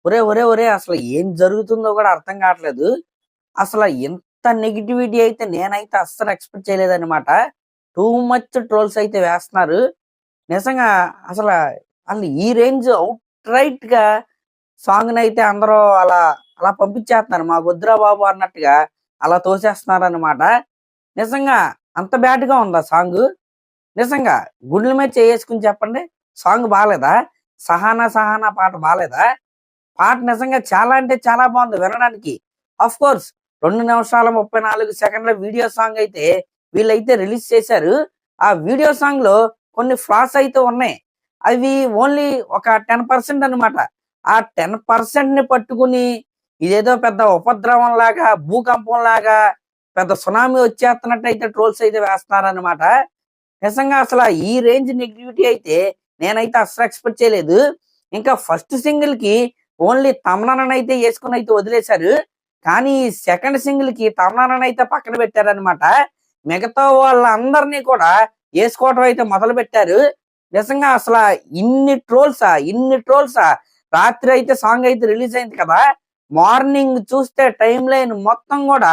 ఒరే ఒరే ఒరే అసలు ఏం జరుగుతుందో కూడా అర్థం కావట్లేదు. అసలు ఇంత నెగటివిటీ అయితే నేనైతే అస్సలు ఎక్స్పెక్ట్ చేయలేదన్నమాట. టూ మచ్ ట్రోల్స్ అయితే వేస్తున్నారు. నిజంగా అసల అసలు ఈ రేంజ్ ఔట్ గా సాంగ్ నైతే అందరూ అలా అలా పంపించేస్తున్నారు. మాకొద్దురా బాబు అన్నట్టుగా అలా తోసేస్తున్నారన్నమాట. నిజంగా అంత బ్యాడ్ గా ఉందా సాంగ్? నిజంగా గుండెల మీద చేసుకుని చెప్పండి. సాంగ్ బాలేదా? సహానా సహానా పాట బాలేదా? పాట నిజంగా చాలా అంటే చాలా బాగుంది వినడానికి. ఆఫ్ కోర్స్ 2 నిమిషాల 34 సెకండ్ల వీడియో సాంగ్ అయితే వీళ్ళైతే రిలీజ్ చేశారు. ఆ వీడియో సాంగ్ లో కొన్ని ఫ్లాస్ అయితే ఉన్నాయి. అవి ఓన్లీ ఒక 10% అన్నమాట. ఆ 10% ని పట్టుకుని ఇదేదో పెద్ద ఉపద్రవం లాగా, భూకంపం లాగా, పెద్ద సునామీ వచ్చేస్తున్నట్టు అయితే ట్రోల్స్ అయితే వేస్తున్నారన్నమాట. నిజంగా అసలు ఈ రేంజ్ నెగిటివిటీ అయితే నేనైతే అస్సలు ఎక్స్పెక్ట్ చేయలేదు. ఇంకా ఫస్ట్ సింగిల్ కి ఓన్లీ తమన్నానైతే వేసుకుని అయితే వదిలేశారు. కానీ సెకండ్ సింగిల్ కి తమన్నానైతే పక్కన పెట్టారనమాట. మిగతా వాళ్ళందరినీ కూడా వేసుకోవటం అయితే మొదలు పెట్టారు. నిజంగా అసలు ఇన్ని ట్రోల్సా రాత్రి అయితే సాంగ్ అయితే రిలీజ్ అయింది కదా, మార్నింగ్ చూస్తే టైం లైన్ మొత్తం కూడా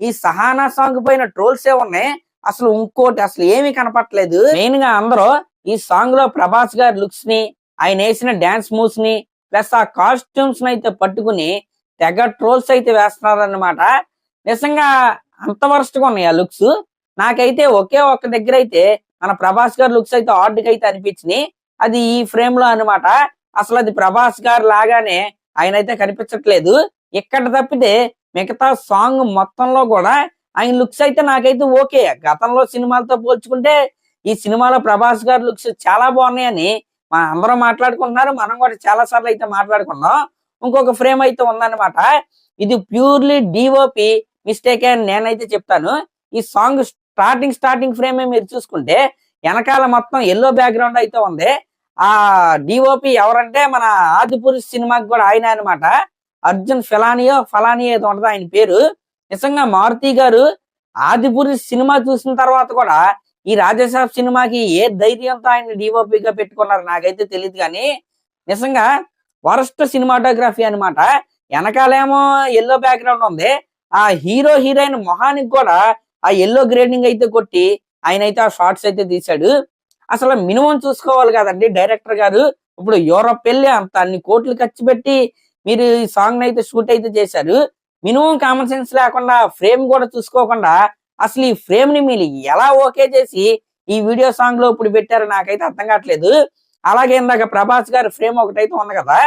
ఈ సహానా సాంగ్ పైన ట్రోల్సే ఉన్నాయి. అసలు ఇంకోటి అసలు ఏమీ కనపట్లేదు. మెయిన్ గా అందరూ ఈ సాంగ్ లో ప్రభాస్ గారి లుక్స్ ని, ఆయన వేసిన డాన్స్ మూవ్స్ ని, ప్లస్ ఆ కాస్ట్యూమ్స్ అయితే పట్టుకుని తెగ ట్రోల్స్ అయితే వేస్తున్నారు అన్నమాట. నిజంగా అంత వరస్ట్ గా ఉన్నాయి ఆ లుక్స్. నాకైతే ఒకే ఒక్క దగ్గర అయితే మన ప్రభాస్ గారి లుక్స్ అయితే ఆర్డ్ గా అయితే అనిపించినాయి. అది ఈ ఫ్రేమ్ లో అనమాట. అసలు అది ప్రభాస్ గారు లాగానే ఆయన అయితే కనిపించట్లేదు. ఇక్కడ తప్పితే మిగతా సాంగ్ మొత్తంలో కూడా ఆయన లుక్స్ అయితే నాకైతే ఓకే. గతంలో సినిమాలతో పోల్చుకుంటే ఈ సినిమాలో ప్రభాస్ గారి లుక్స్ చాలా బాగున్నాయని మన అందరం మాట్లాడుకుంటున్నారు. మనం కూడా చాలా సార్లు అయితే మాట్లాడుకున్నాం. ఇంకొక ఫ్రేమ్ అయితే ఉందన్నమాట. ఇది ప్యూర్లీ డిఓపి మిస్టేక్ అని నేనైతే చెప్తాను. ఈ సాంగ్ స్టార్టింగ్ ఫ్రేమ్ మీరు చూసుకుంటే వెనకాల మొత్తం ఎల్లో బ్యాక్గ్రౌండ్ అయితే ఉంది. ఆ డిఓపి ఎవరంటే మన ఆదిపురుష్ సినిమాకి కూడా ఆయన అనమాట. అర్జున్ ఫలానియో ఏదో ఉంటది ఆయన పేరు. నిజంగా మారుతి గారు ఆదిపురుష్ సినిమా చూసిన తర్వాత కూడా ఈ రాజాసాబ్ సినిమాకి ఏ ధైర్యంతో ఆయన డిఓపిగా పెట్టుకున్నారు నాకైతే తెలియదు. కానీ నిజంగా వరస్ట్ సినిమాటోగ్రఫీ అనమాట. వెనకాలేమో ఎల్లో బ్యాక్గ్రౌండ్ ఉంది. ఆ హీరో హీరోయిన్ మొహానికి కూడా ఆ ఎల్లో గ్రేడింగ్ అయితే కొట్టి ఆయన అయితే ఆ షార్ట్స్ అయితే తీశాడు. అసలు మినిమం చూసుకోవాలి కదండి డైరెక్టర్ గారు. ఇప్పుడు యూరోప్ వెళ్ళి అంత అన్ని కోట్లు ఖర్చు పెట్టి మీరు ఈ సాంగ్ అయితే షూట్ అయితే చేశారు. మినిమం కామన్ సెన్స్ లేకుండా ఫ్రేమ్ కూడా చూసుకోకుండా అసలు ఈ ఫ్రేమ్ ని మీరు ఎలా ఓకే చేసి ఈ వీడియో సాంగ్ లో ఇప్పుడు పెట్టారో నాకైతే అర్థం కావట్లేదు. అలాగే ఇందాక ప్రభాస్ గారి ఫ్రేమ్ ఒకటైతే ఉంది కదా,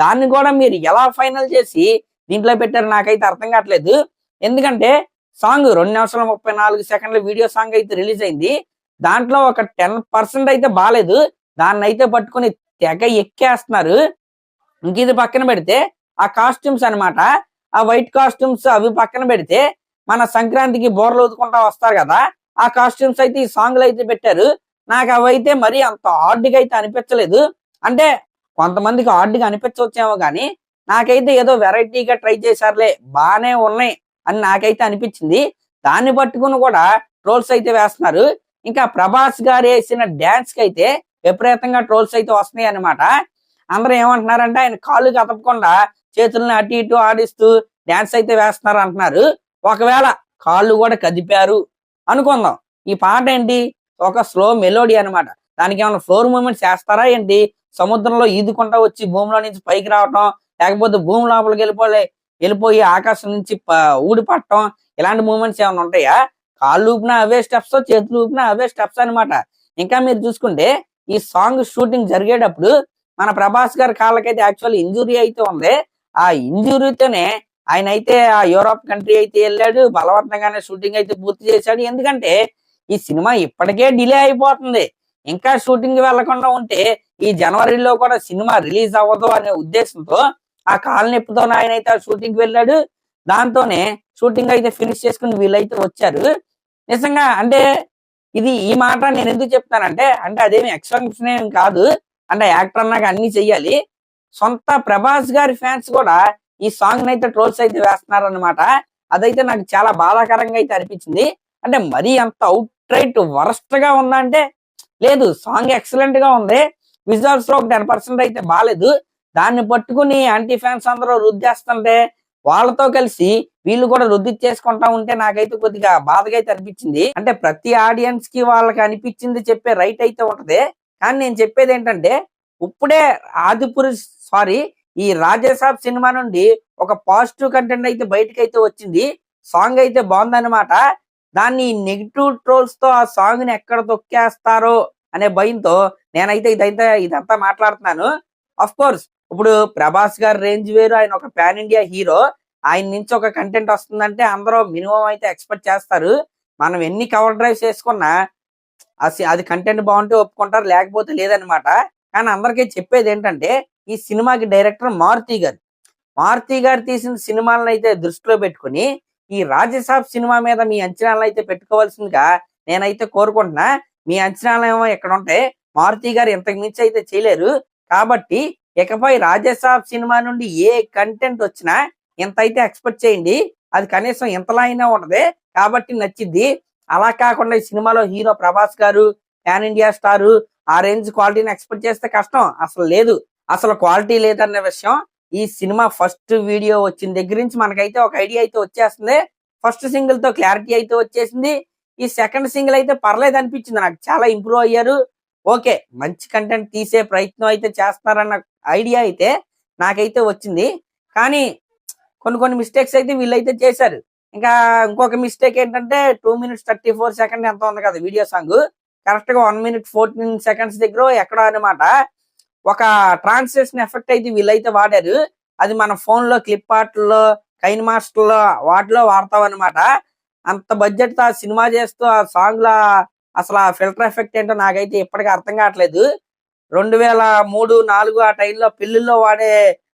దాన్ని కూడా మీరు ఎలా ఫైనల్ చేసి దీంట్లో పెట్టారో నాకైతే అర్థం కావట్లేదు. ఎందుకంటే సాంగ్ 2 నిమిషాల 34 సెకండ్ల వీడియో సాంగ్ అయితే రిలీజ్ అయింది. దాంట్లో ఒక 10% అయితే బాగాలేదు. దాన్ని అయితే పట్టుకుని తెగ ఎక్కేస్తున్నారు. ఇంక ఇది పక్కన పెడితే ఆ కాస్ట్యూమ్స్ అనమాట, ఆ వైట్ కాస్ట్యూమ్స్ అవి పక్కన పెడితే మన సంక్రాంతికి బోర్లు ఊదుకుంటా వస్తారు కదా, ఆ కాస్ట్యూమ్స్ అయితే ఈ సాంగ్ లో అయితే పెట్టారు. నాకు అవైతే మరీ అంత హార్డ్గా అయితే అనిపించలేదు. అంటే కొంతమందికి హార్డ్గా అనిపించవచ్చేమో కానీ నాకైతే ఏదో వెరైటీగా ట్రై చేశారులే, బాగానే ఉన్నాయి అని నాకైతే అనిపించింది. దాన్ని పట్టుకుని కూడా ట్రోల్స్ అయితే వేస్తున్నారు. ఇంకా ప్రభాస్ గారు వేసిన డాన్స్ కి అయితే విపరీతంగా ట్రోల్స్ అయితే వస్తున్నాయి అనమాట. అందరూ ఏమంటున్నారంటే ఆయన కాళ్ళు కదపకుండా చేతుల్ని అటు ఇటు ఆడిస్తూ డాన్స్ అయితే వేస్తున్నారు అంటున్నారు. ఒకవేళ కాళ్ళు కూడా కదిపారు అనుకుందాం, ఈ పాట ఏంటి ఒక స్లో మెలోడీ అనమాట. దానికి ఏమైనా ఫ్లోర్ మూమెంట్స్ చేస్తారా ఏంటి? సముద్రంలో ఈదుకుంటా వచ్చి భూమిలో నుంచి పైకి రావటం, లేకపోతే భూమి లోపలికి వెళ్ళిపోయి ఆకాశం నుంచి ఊడిపట్టడం, ఇలాంటి మూమెంట్స్ ఏమైనా ఉంటాయా? కాళ్ళు ఊపినా అవే స్టెప్స్, చేతులు ఊపినా అవే స్టెప్స్ అనమాట. ఇంకా మీరు చూసుకుంటే ఈ సాంగ్ షూటింగ్ జరిగేటప్పుడు మన ప్రభాస్ గారి కాళ్ళకైతే యాక్చువల్ ఇంజురీ అయితే ఉంది. ఆ ఇంజురీతోనే ఆయన అయితే ఆ యూరోప్ కంట్రీ అయితే వెళ్ళాడు. బలవంతంగానే షూటింగ్ అయితే పూర్తి చేశాడు. ఎందుకంటే ఈ సినిమా ఇప్పటికే డిలే అయిపోతుంది. ఇంకా షూటింగ్ వెళ్లకుండా ఉంటే ఈ జనవరిలో కూడా సినిమా రిలీజ్ అవ్వదు అనే ఉద్దేశంతో ఆ కాలు నొప్పితో ఆయన అయితే ఆ షూటింగ్ వెళ్ళాడు. దాంతోనే షూటింగ్ అయితే ఫినిష్ చేసుకుని వీళ్ళైతే వచ్చారు. నిజంగా అంటే ఈ మాట నేను ఎందుకు చెప్తానంటే, అదేమి ఎక్స్పెక్టేషన్ ఏం కాదు. అంటే యాక్టర్ అన్నాక అన్ని చెయ్యాలి. సొంత ప్రభాస్ గారి ఫ్యాన్స్ కూడా ఈ సాంగ్ అయితే ట్రోల్స్ అయితే వేస్తున్నారు అనమాట. అదైతే నాకు చాలా బాధాకరంగా అయితే అనిపించింది. అంటే మరీ అంత అవుట్ వరస్ట్ గా ఉందంటే లేదు, సాంగ్ ఎక్సలెంట్ గా ఉంది. విజువల్స్ లో ఒక 10% అయితే బాగాలేదు. దాన్ని పట్టుకుని యాంటీ ఫ్యాన్స్ అందరూ రుద్దేస్తుంటే వాళ్ళతో కలిసి వీళ్ళు కూడా రుద్ది చేసుకుంటా ఉంటే నాకైతే కొద్దిగా బాధగా అయితే అనిపించింది. అంటే ప్రతి ఆడియన్స్ కి వాళ్ళకి అనిపించింది చెప్పే రైట్ అయితే ఉంటది. కానీ నేను చెప్పేది ఏంటంటే ఇప్పుడే ఆదిపురుష్ సారీ ఈ రాజాసాబ్ సినిమా నుండి ఒక పాజిటివ్ కంటెంట్ అయితే బయటకు అయితే వచ్చింది. సాంగ్ అయితే బాగుందన్నమాట. దాన్ని నెగిటివ్ ట్రోల్స్ తో ఆ సాంగ్ ని ఎక్కడ తొక్కేస్తారో అనే భయంతో నేనైతే ఇదంతా మాట్లాడుతున్నాను. అఫ్ కోర్స్ ఇప్పుడు ప్రభాస్ గారి రేంజ్ వేరు, ఆయన ఒక పాన్ ఇండియా హీరో. ఆయన నుంచి ఒక కంటెంట్ వస్తుందంటే అందరూ మినిమం అయితే ఎక్స్పెక్ట్ చేస్తారు. మనం ఎన్ని కవర్ డ్రైవ్స్ చేసుకున్నా అది కంటెంట్ బాగుంటే ఒప్పుకుంటారు, లేకపోతే లేదనమాట. కానీ అందరికీ చెప్పేది ఏంటంటే ఈ సినిమాకి డైరెక్టర్ మారుతి గారు తీసిన సినిమాలను అయితే దృష్టిలో పెట్టుకుని ఈ రాజసాబ్ సినిమా మీద మీ అంచనాలను అయితే పెట్టుకోవాల్సిందిగా నేనైతే కోరుకుంటున్నా. మీ అంచనాలు ఏమో ఎక్కడ ఉంటే మారుతి గారు ఇంతకు మించి అయితే చేయలేరు. కాబట్టి ఇకపై రాజసాబ్ సినిమా నుండి ఏ కంటెంట్ వచ్చినా ఇంత అయితే ఎక్స్పెక్ట్ చేయండి. అది కనీసం ఇంతలా అయినా ఉంటది కాబట్టి నచ్చిద్ది. అలా కాకుండా ఈ సినిమాలో హీరో ప్రభాస్ గారు పాన్ ఇండియా స్టార్ ఆ రేంజ్ క్వాలిటీని ఎక్స్పెక్ట్ చేస్తే కష్టం. అసలు లేదు, అసలు క్వాలిటీ లేదన్న విషయం ఈ సినిమా ఫస్ట్ వీడియో వచ్చిన దగ్గర నుంచి మనకైతే ఒక ఐడియా అయితే వచ్చేస్తుంది. ఫస్ట్ సింగిల్ తో క్లారిటీ అయితే వచ్చేసింది. ఈ సెకండ్ సింగిల్ అయితే పర్లేదు అనిపించింది నాకు, చాలా ఇంప్రూవ్ అయ్యారు. ఓకే, మంచి కంటెంట్ తీసే ప్రయత్నం అయితే చేస్తున్నారన్న ఐడియా అయితే నాకైతే వచ్చింది. కానీ కొన్ని మిస్టేక్స్ అయితే వీళ్ళైతే చేశారు. ఇంకా ఇంకొక మిస్టేక్ ఏంటంటే 2 minutes 34 seconds ఎంత ఉంది కదా వీడియో సాంగ్, కరెక్ట్ గా 1 minute 14 seconds దగ్గర ఎక్కడో అనమాట ఒక ట్రాన్స్లేషన్ ఎఫెక్ట్ అయితే వీళ్ళైతే వాడారు. అది మన ఫోన్ లో క్లిప్ ఆర్ట్లో కైన్ మాస్టర్ లో వాటిలో వాడతాం అనమాట. అంత బడ్జెట్ తో సినిమా చేస్తూ ఆ సాంగ్ లా అసలు ఆ ఫిల్టర్ ఎఫెక్ట్ ఏంటో నాకైతే ఇప్పటికీ అర్థం కావట్లేదు. 2003-4 ఆ టైంలో పెళ్లిల్లో వాడే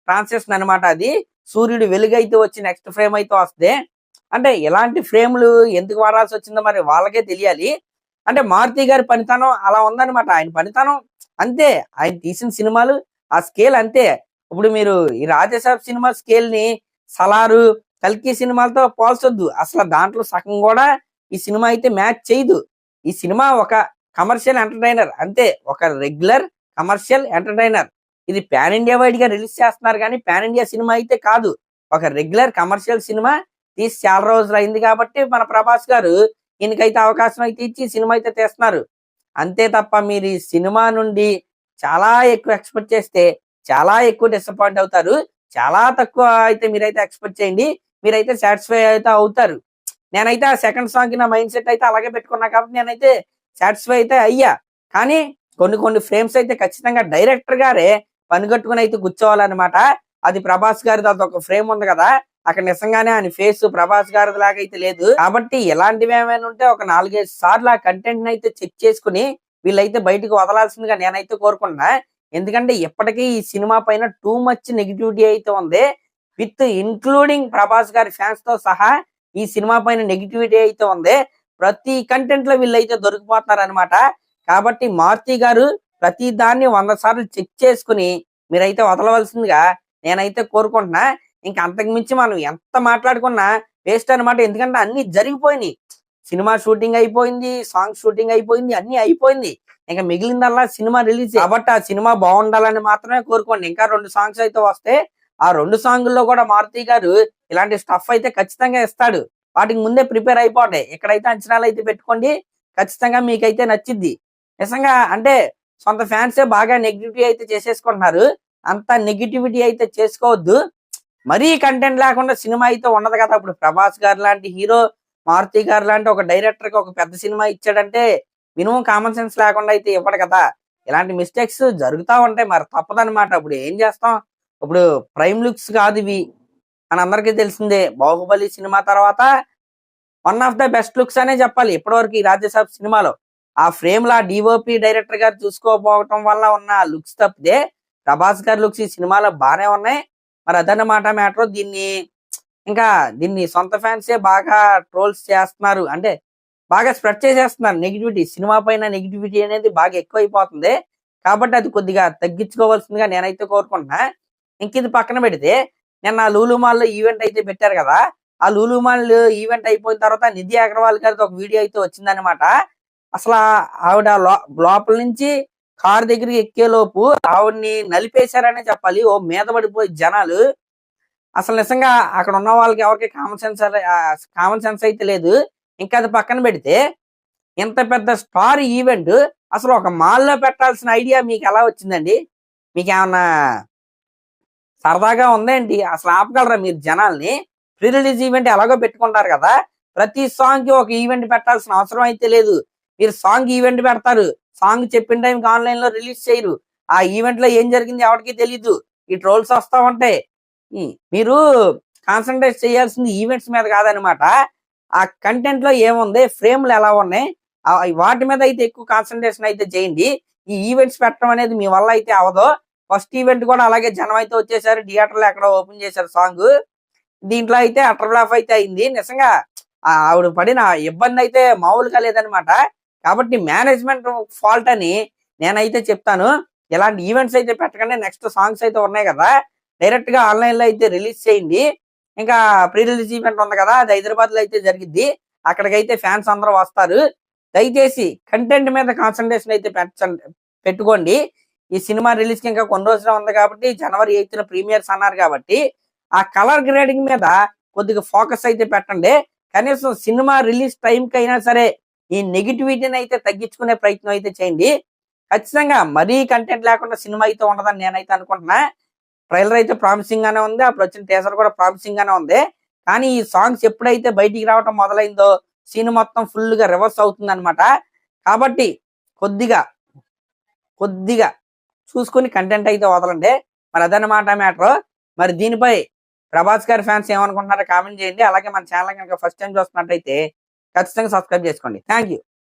ట్రాన్స్లేషన్ అనమాట అది. సూర్యుడు వెలుగైతే వచ్చి నెక్స్ట్ ఫ్రేమ్ అయితే వస్తుంది. అంటే ఇలాంటి ఫ్రేమ్లు ఎందుకు వాడాల్సి వచ్చిందో మరి వాళ్ళకే తెలియాలి. అంటే మారుతి గారి పనితనం అలా ఉందన్నమాట. ఆయన పనితనం అంతే, ఆయన తీసిన సినిమాలు ఆ స్కేల్ అంతే. ఇప్పుడు మీరు ఈ రాజసాబ్ సినిమా స్కేల్ ని సలారు కల్కి సినిమాలతో పోల్చొద్దు. అసలు దాంట్లో సగం కూడా ఈ సినిమా అయితే మ్యాచ్ చేయదు. ఈ సినిమా ఒక కమర్షియల్ ఎంటర్టైనర్ అంతే, ఒక రెగ్యులర్ కమర్షియల్ ఎంటర్టైనర్. ఇది పాన్ ఇండియా వైడ్ గా రిలీజ్ చేస్తున్నారు కానీ పాన్ ఇండియా సినిమా అయితే కాదు. ఒక రెగ్యులర్ కమర్షియల్ సినిమా తీసి చాలా రోజులు అయింది కాబట్టి మన ప్రభాస్ గారు ఈయనకైతే అవకాశం అయితే ఇచ్చి సినిమా అయితే తీస్తున్నారు. అంతే తప్ప మీరు ఈ సినిమా నుండి చాలా ఎక్కువ ఎక్స్పెక్ట్ చేస్తే చాలా ఎక్కువ డిసప్పాయింట్ అవుతారు. చాలా తక్కువ అయితే మీరైతే ఎక్స్పెక్ట్ చేయండి, మీరైతే సాటిస్ఫై అయితే అవుతారు. నేనైతే ఆ సెకండ్ సాంగ్ కి నా మైండ్ సెట్ అయితే అలాగే పెట్టుకున్నా కాబట్టి నేనైతే సాటిస్ఫై అయితే అయ్యా. కానీ కొన్ని ఫ్రేమ్స్ అయితే ఖచ్చితంగా డైరెక్టర్ గారే పనిగట్టుకుని అయితే కూర్చోవాలన్నమాట. అది ప్రభాస్ గారిది అదొక ఫ్రేమ్ ఉంది కదా, అక్కడ నిజంగానే ఆయన ఫేస్ ప్రభాస్ గారిది లాగా అయితే లేదు. కాబట్టి ఇలాంటివి ఏమైనా ఉంటే ఒక 4-5 సార్లు ఆ కంటెంట్ అయితే చెక్ చేసుకుని వీళ్ళైతే బయటకు వదలాల్సిందిగా నేనైతే కోరుకుంటున్నా. ఎందుకంటే ఇప్పటికీ ఈ సినిమా పైన టూ మచ్ నెగిటివిటీ అయితే ఉంది. విత్ ఇన్క్లూడింగ్ ప్రభాస్ గారి ఫ్యాన్స్ తో సహా ఈ సినిమా పైన నెగిటివిటీ అయితే ఉంది. ప్రతి కంటెంట్ లో వీళ్ళైతే దొరికిపోతున్నారు అనమాట. కాబట్టి మారుతి గారు ప్రతి దాన్ని 100 సార్లు చెక్ చేసుకుని మీరైతే వదలవలసిందిగా నేనైతే కోరుకుంటున్నా. ఇంకా అంతకు మించి మనం ఎంత మాట్లాడుకున్నా వేస్ట్ అనమాట. ఎందుకంటే అన్ని జరిగిపోయినాయి. సినిమా షూటింగ్ అయిపోయింది, సాంగ్ షూటింగ్ అయిపోయింది, అన్ని అయిపోయింది. ఇంకా మిగిలిందల్లా సినిమా రిలీజ్. కాబట్టి ఆ సినిమా బాగుండాలని మాత్రమే కోరుకోండి. ఇంకా 2 సాంగ్స్ అయితే వస్తే ఆ 2 సాంగుల్లో కూడా మారుతి గారు ఇలాంటి స్టఫ్ అయితే ఖచ్చితంగా ఇస్తాడు. వాటికి ముందే ప్రిపేర్ అయిపోతాయి. ఇక్కడైతే అంచనాలు అయితే పెట్టుకోండి, ఖచ్చితంగా మీకైతే నచ్చిద్ది. నిజంగా అంటే సొంత ఫ్యాన్సే బాగా నెగిటివిటీ అయితే చేసేసుకుంటున్నారు. అంత నెగిటివిటీ అయితే చేసుకోవద్దు. మరీ కంటెంట్ లేకుండా సినిమా అయితే ఉండదు కదా. ఇప్పుడు ప్రభాస్ గారు లాంటి హీరో, మారుతి గారు లాంటి ఒక డైరెక్టర్ కి ఒక పెద్ద సినిమా ఇచ్చాడంటే మినిమం కామన్ సెన్స్ లేకుండా అయితే ఇవ్వడు కదా. ఇలాంటి మిస్టేక్స్ జరుగుతూ ఉంటాయి, మరి తప్పదనమాట. ఇప్పుడు ఏం చేస్తాం. ఇప్పుడు ప్రైమ్ లుక్స్ కాదు ఇవి, అని అందరికీ తెలిసిందే. బాహుబలి సినిమా తర్వాత 1 ఆఫ్ ద బెస్ట్ లుక్స్ అనే చెప్పాలి ఇప్పటివరకు ఈ రాజసాబ్ సినిమాలో. ఆ ఫ్రేమ్ లా డిఓపి డైరెక్టర్ గారు చూసుకోకపోవటం వల్ల ఉన్న లుక్స్ తప్పితే ప్రభాస్ గారి లుక్స్ ఈ సినిమాలో బాగానే ఉన్నాయి. మరి అదన్నమాట మ్యాటర్. దీన్ని సొంత ఫ్యాన్సే బాగా ట్రోల్స్ చేస్తున్నారు, అంటే బాగా స్ప్రెడ్ చేసేస్తున్నారు నెగిటివిటీ. సినిమా పైన నెగిటివిటీ అనేది బాగా ఎక్కువైపోతుంది. కాబట్టి అది కొద్దిగా తగ్గించుకోవాల్సిందిగా నేనైతే కోరుకుంటున్నా. ఇంక ఇది పక్కన పెడితే నిన్న లూలు మాల్ లో ఈవెంట్ అయితే పెట్టారు కదా. ఆ లూలు మాల్ ఈవెంట్ అయిపోయిన తర్వాత నిధి అగర్వాల్ గారితో ఒక వీడియో అయితే వచ్చిందనమాట. అసలు ఆవిడ లోపల నుంచి కారు దగ్గరికి ఎక్కే లోపు ఆవిడ్ని నలిపేశారనే చెప్పాలి. ఓ మీద పడిపోయి జనాలు. అసలు నిజంగా అక్కడ ఉన్న వాళ్ళకి ఎవరికి కామన్ సెన్స్ అయితే లేదు. ఇంకా అది పక్కన పెడితే ఇంత పెద్ద స్టార్ ఈవెంట్ అసలు ఒక మాల్లో పెట్టాల్సిన ఐడియా మీకు ఎలా వచ్చిందండి? మీకేమన్నా సరదాగా ఉందేంటి? అసలు ఆపగలరా మీరు జనాల్ని? ప్రీ రిలీజ్ ఈవెంట్ ఎలాగో పెట్టుకుంటారు కదా, ప్రతి సాంగ్ కి ఒక ఈవెంట్ పెట్టాల్సిన అవసరం అయితే లేదు. మీరు సాంగ్ ఈవెంట్ పెడతారు, సాంగ్ చెప్పిన టైంకి ఆన్లైన్ లో రిలీజ్ చేయరు. ఆ ఈవెంట్ లో ఏం జరిగింది ఎవరికి తెలీదు. ఈ ట్రోల్స్ వస్తా ఉంటాయి. మీరు కాన్సన్ట్రేట్ చేయాల్సింది ఈవెంట్స్ మీద కాదనమాట. ఆ కంటెంట్ లో ఏముంది, ఫ్రేమ్లు ఎలా ఉన్నాయి, వాటి మీద అయితే ఎక్కువ కాన్సన్ట్రేషన్ అయితే చేయండి. ఈ ఈవెంట్స్ పెట్టడం అనేది మీ వల్ల అయితే అవదో. ఫస్ట్ ఈవెంట్ కూడా అలాగే జనం అయితే వచ్చేసారు, థియేటర్లో ఎక్కడ ఓపెన్ చేశారు సాంగ్. దీంట్లో అయితే అటర్ ఫ్లాప్ అయితే అయింది. నిజంగా ఆవిడ పడిన ఇబ్బంది అయితే మామూలుగా లేదనమాట. కాబట్టి మేనేజ్మెంట్ ఫాల్ట్ అని నేనైతే చెప్తాను. ఇలాంటి ఈవెంట్స్ అయితే పెట్టకండి. నెక్స్ట్ సాంగ్స్ అయితే ఉన్నాయి కదా, డైరెక్ట్ గా ఆన్లైన్ లో అయితే రిలీజ్ చేయండి. ఇంకా ప్రీ రిలీజ్ ఈవెంట్ ఉంది కదా, అది హైదరాబాద్ లో అయితే జరిగిద్ది. అక్కడికైతే ఫ్యాన్స్ అందరూ వస్తారు. దయచేసి కంటెంట్ మీద కాన్సన్ట్రేషన్ అయితే పెట్టుకోండి. ఈ సినిమా రిలీజ్ కి ఇంకా కొన్ని రోజులు ఉంది కాబట్టి, జనవరి 8న ప్రీమియర్స్ అన్నారు కాబట్టి ఆ కలర్ గ్రేడింగ్ మీద కొద్దిగా ఫోకస్ అయితే పెట్టండి. కనీసం సినిమా రిలీజ్ టైంకి అయినా సరే ఈ నెగిటివిటీని అయితే తగ్గించుకునే ప్రయత్నం అయితే చేయండి. ఖచ్చితంగా మరీ కంటెంట్ లేకుండా సినిమా అయితే ఉండదని నేనైతే అనుకుంటున్నా. ట్రైలర్ అయితే ప్రామిసింగ్ గానే ఉంది, అప్పుడు వచ్చిన టీజర్ కూడా ప్రామిసింగ్ గానే ఉంది. కానీ ఈ సాంగ్స్ ఎప్పుడైతే బయటికి రావటం మొదలైందో సీన్ మొత్తం ఫుల్ గా రివర్స్ అవుతుంది అనమాట. కాబట్టి కొద్దిగా కొద్దిగా చూసుకుని కంటెంట్ అయితే వదలండి. మరి అదనమాట మ్యాటర్. మరి దీనిపై ప్రభాస్ గారి ఫ్యాన్స్ ఏమనుకుంటున్నారో కామెంట్ చేయండి. అలాగే మన ఛానల్ కనుక ఫస్ట్ టైం చూస్తున్నట్టయితే ఖచ్చితంగా సబ్స్క్రైబ్ చేసుకోండి. Thank you.